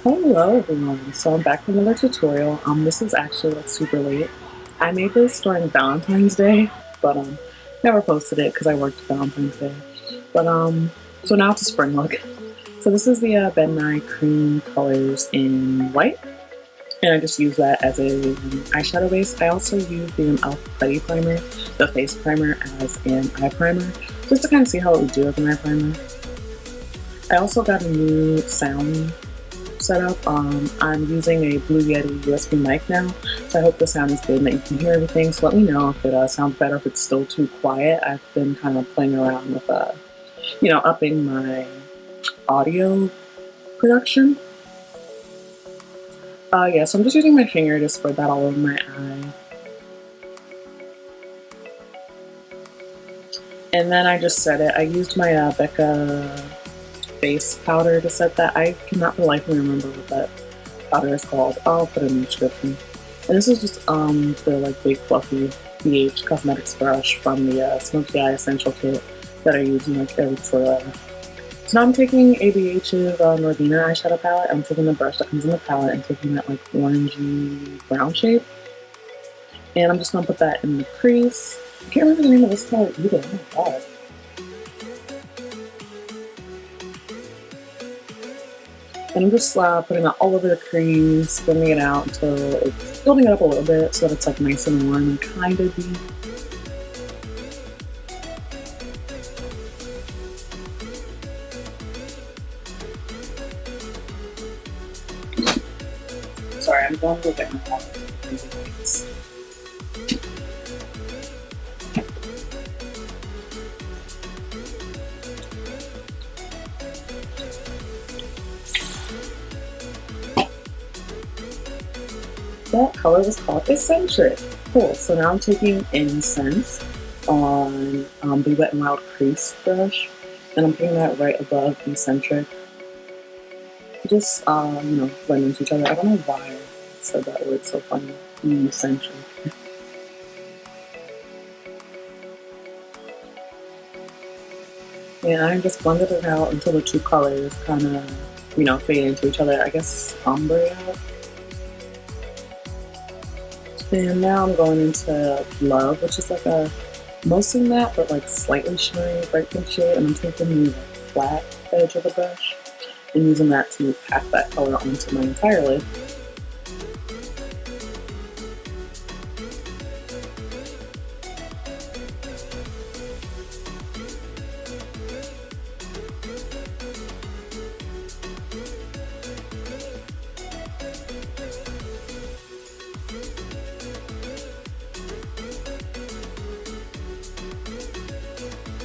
Hello everyone, so I'm back with another tutorial. This is actually like super late. I made this during Valentine's Day, but never posted it because I worked Valentine's Day. But so now it's a spring look. So this is the NYK Cream colors in white, and I just use that as a eyeshadow base. I also use the e.l.f. Putty Primer, the face primer, as an eye primer, just to kind of see how it would do as an eye primer. I also got a new sound setup. I'm using a Blue Yeti USB mic now, so I hope the sound is good and that you can hear everything. So let me know if it sounds better, if it's still too quiet. I've been kind of playing around with, upping my audio production. Yeah, so I'm just using my finger to spread that all over my eye. And then I just set it. I used my Becca face powder to set that. I cannot for the life of me remember what that powder is called. I'll put it in the description. And this is just the like big fluffy ABH Cosmetics brush from the Smoky Eye Essential Kit that I use in like every tutorial ever. So now I'm taking ABH's Norvina eyeshadow palette. I'm taking the brush that comes in the palette and taking that like orangey brown shape. And I'm just gonna put that in the crease. I can't remember the name of this color either. Oh my god. And I'm just putting that all over the cream, spinning it out until it's building it up a little bit so that it's like nice and warm and kind of deep. Sorry, I'm going to get my water. That color was called Eccentric. Cool. So now I'm taking Incense on the Wet n Wild crease brush, and I'm putting that right above Eccentric. Just blend into each other. I don't know why I said that word so funny. Eccentric. And I just blended it out until the two colors kind of, fade into each other. I guess ombre out. And now I'm going into Love, which is like a mostly matte but like slightly shiny bright pink shade. And I'm taking the flat edge of the brush and using that to pack that color onto my entire lid.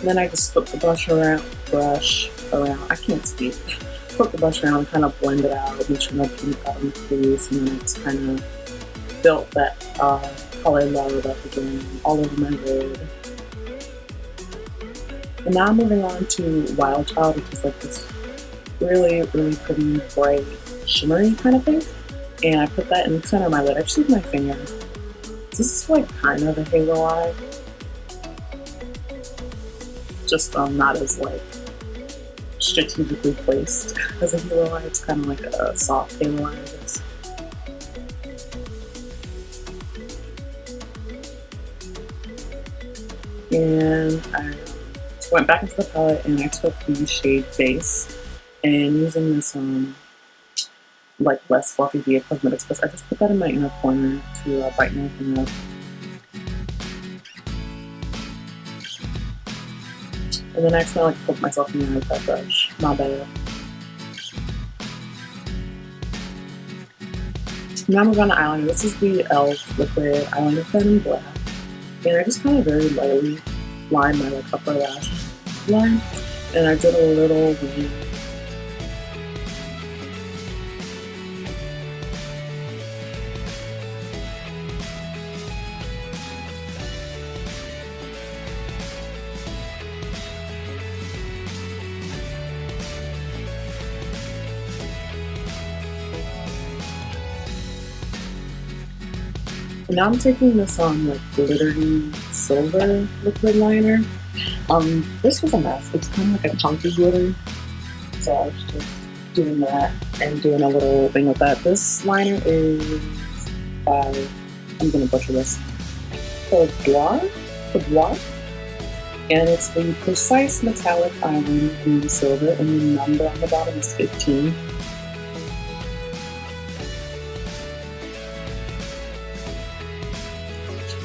Then I just flip the brush around, I can't speak. Flip the brush around, kind of blend it out, make sure no pink got on the crease, and then I just kind of built that color Love up again all over my lid. And now I'm moving on to Wild Child, which is like this really, really pretty, bright, shimmery kind of thing. And I put that in the center of my lid. I just use my finger. This is like kind of a halo eye. Just not as like strategically placed as a halo eye. It's kind of like a soft halo eye, I guess. And I went back into the palette and I took the shade Base, and using this like less fluffy BH Cosmetics brush, I just put that in my inner corner to brighten everything up. And then I accidentally poke myself in the eye with that brush. My bad. Now I'm going to eyeliner. This is the e.l.f. Liquid Eyeliner Pen in black. And I just kind of very lightly line my like upper lash line. And I did a little wing. Now I'm taking this like glittery silver liquid liner. This was a mess. It's kind of like a chunky glitter. So I was just doing that and doing a little thing with that. This liner is by, I'm gonna butcher this, Pudair, and it's the Precise Metallic Eyeliner in silver, and the number on the bottom is 15.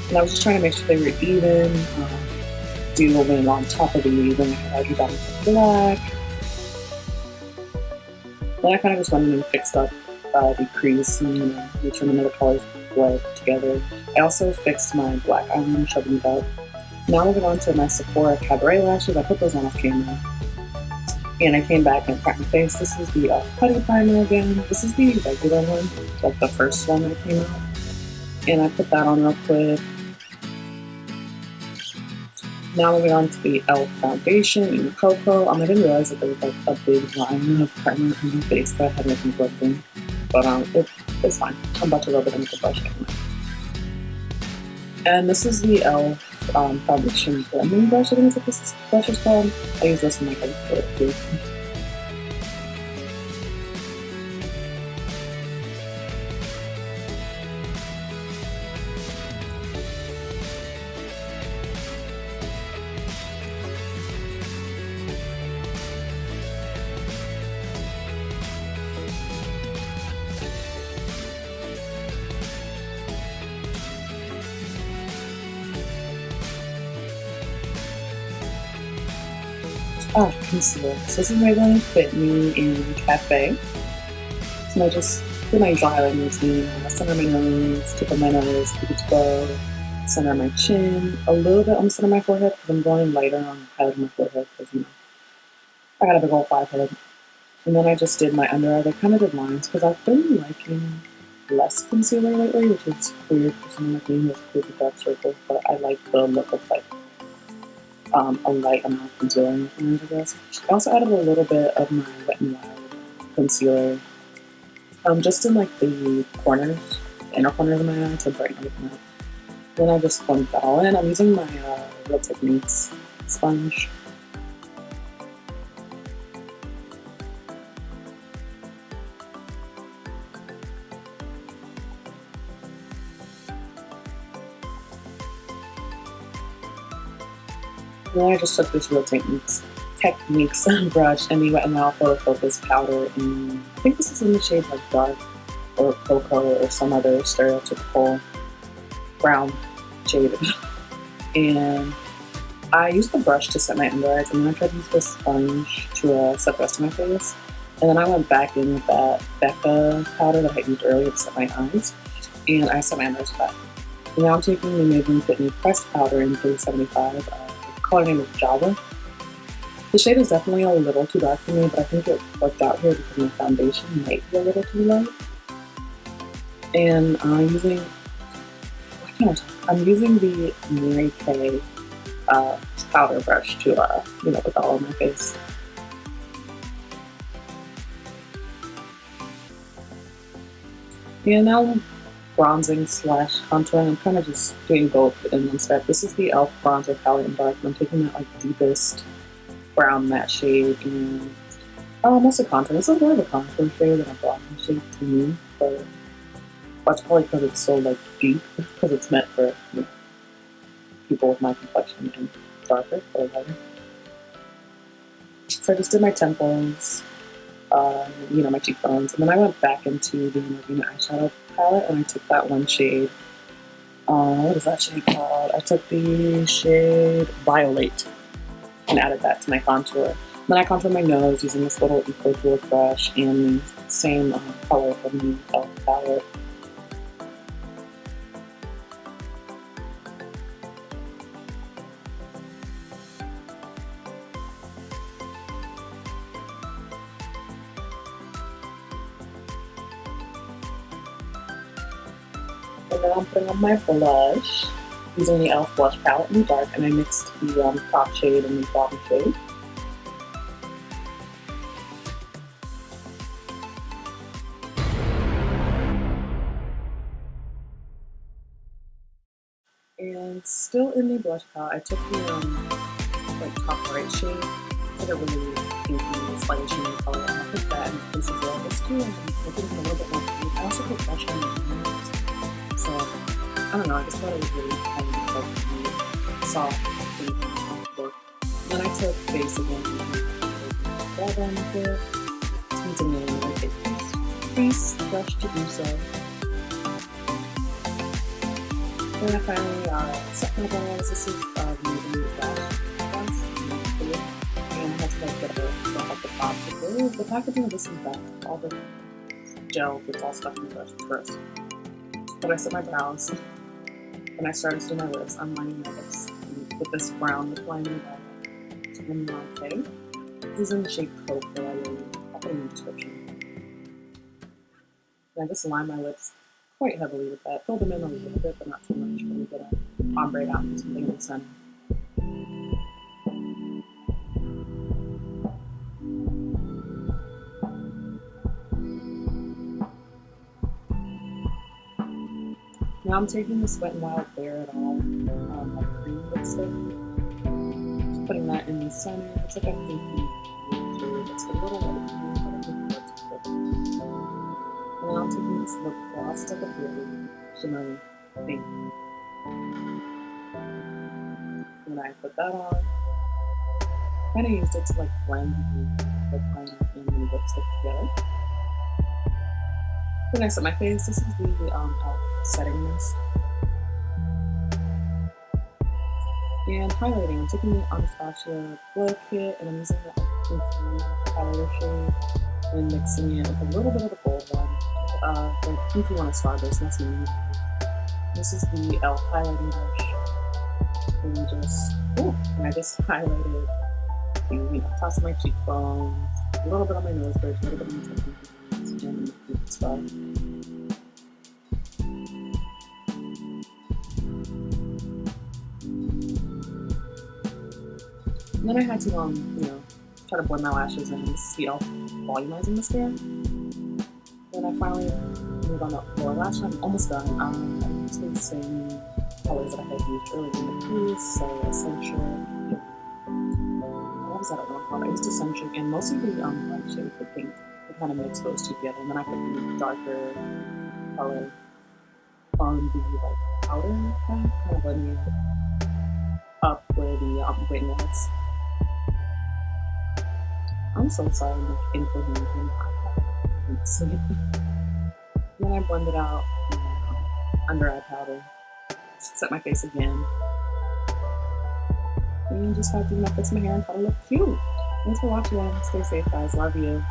And I was just trying to make sure they were even, do a little bit on top of the even, like I already done with the black. Then I kind of just went in and fixed up the crease and made sure none of the colors bled together. I also fixed my black eyeliner, shoving it up. Now moving on to my Sephora Cabaret lashes. I put those on off camera. And I came back and primed my face. This is the Putty Primer again. This is the regular one, like the first one that came out. And I put that on real quick. Now moving on to the e.l.f. foundation in Coco. I didn't realize that there was like a big line of primer on my face that I hadn't been working. But it's fine. I'm about to rub it in with the brush anyway. And this is the e.l.f. Foundation blending brush. I think that's what this brush is called. I use this in my hair too. Oh, concealer. So this is Maybelline Fit Me in Cafe. So I just do my usual highlighting routine. Center of my nose, tip of my nose, keep it to bow, center of my chin, a little bit on the center of my forehead because I'm going lighter on highlighting my forehead because, you know, I got a big old 5 head. And then I just did my under eye. I kind of did lines because I've been liking less concealer lately, which is weird for someone like me who has pretty dark circles, but I like the look of like a light amount of concealer in my hands, I guess. I also added a little bit of my Wet n Wild concealer, just in like the corners, the inner corners of my eye to brighten everything up. Then I just blend that all in. I'm using my Real Techniques sponge. Then I just took this Real Techniques brush and the Wet n Wild Photo Focus powder, and I think this is in the shade like Dark or Coco or some other stereotypical brown shade. And I used the brush to set my under eyes, and then I tried to use the sponge to set the rest of my face. And then I went back in with that Becca powder that I used earlier to set my eyes, and I set my under eyes with that. And now I'm taking the Maybelline Fit Me pressed powder in 375. The color name is Java. The shade is definitely a little too dark for me, but I think it worked out here because my foundation might be a little too light. And I'm using the NYK powder brush to, with all of my face. And now I'm bronzing / contouring. I'm kind of just doing both in one step. This is the e.l.f. bronzer palette in dark, and I'm taking that like deepest brown matte shade and mostly contour. It's a more of a contour shade than a bronzer shade to me, but that's probably because it's so like deep, because it's meant for people with my complexion and darker or lighter. So I just did my temples, my cheekbones, and then I went back into the Norvina eyeshadow palette and I took that one shade. What is that shade called? I took the shade Violet and added that to my contour. Then I contoured my nose using this little Eco Tools brush and the same color from the e.l.f. palette. And then I'm putting on my blush using the e.l.f. blush palette in dark, and I mixed the top shade and the bottom shade. And still in the blush palette, I took the top right shade, like a really pinky, slightly shimmery color, and I put that in face as well. Just to make it a little bit more cute. I also put brush on my nails. So, I don't know, I just thought it was really kind of like soft and comfortable. Then I took base again and grab on with it. Using a crease brush to do so. Then I finally set my brows. This is Maybelline Lash brush, and I had to like get it off the top. The packaging of this is bad. All the gel gets all stuck in the brush. It's gross. But I set my brows, and I started to do my lips. I'm lining my lips with this brown lip liner by NYK. This is in the shade Coco. I'll put it in the description. And I just line my lips quite heavily with that. Fill them in a little bit, but not too much. Really get a ombre out and something in the center. Now I'm taking this Wet n Wild Bare It All like Creme lipstick. Just putting that in the center. It's like a pinky shade. It's a little light for me, but I think it works good. And now I'm taking this lip gloss. It's like a really shimmery pink. And I put that on. Kind of used it to like blend the lip liner and the lipstick together. Then I set my face. This is the e.l.f. setting mist. And highlighting. I'm taking the ABH Glow Kit and I'm using that like pinky highlighter shade and mixing it with a little bit of the gold one. The pinky one is Starburst, that's me. This is the e.l.f. highlighting brush. And I just highlighted the tops of my cheekbones, a little bit on my nose bridge, a little bit on my cheekbones. And stuff. And then I had to try to blend my lashes in. This is the e.l.f. Volumizing Mascara. Then I finally moved on to lower lash. I'm almost done. I'm using the same colors that I had used earlier in the crease, so Essential. What was that other one called? I used Essential and most of the light shade for pink. Kind of mix those two together, and then I put the darker color on the like outer half, kind of blending it up where the wing is. I'm so sorry, I'm like incoherent and I can't sleep. Then I blend it out under eye powder, set my face again, and just have to fix my hair and try to look cute. Thanks for watching. Stay safe, guys. Love you.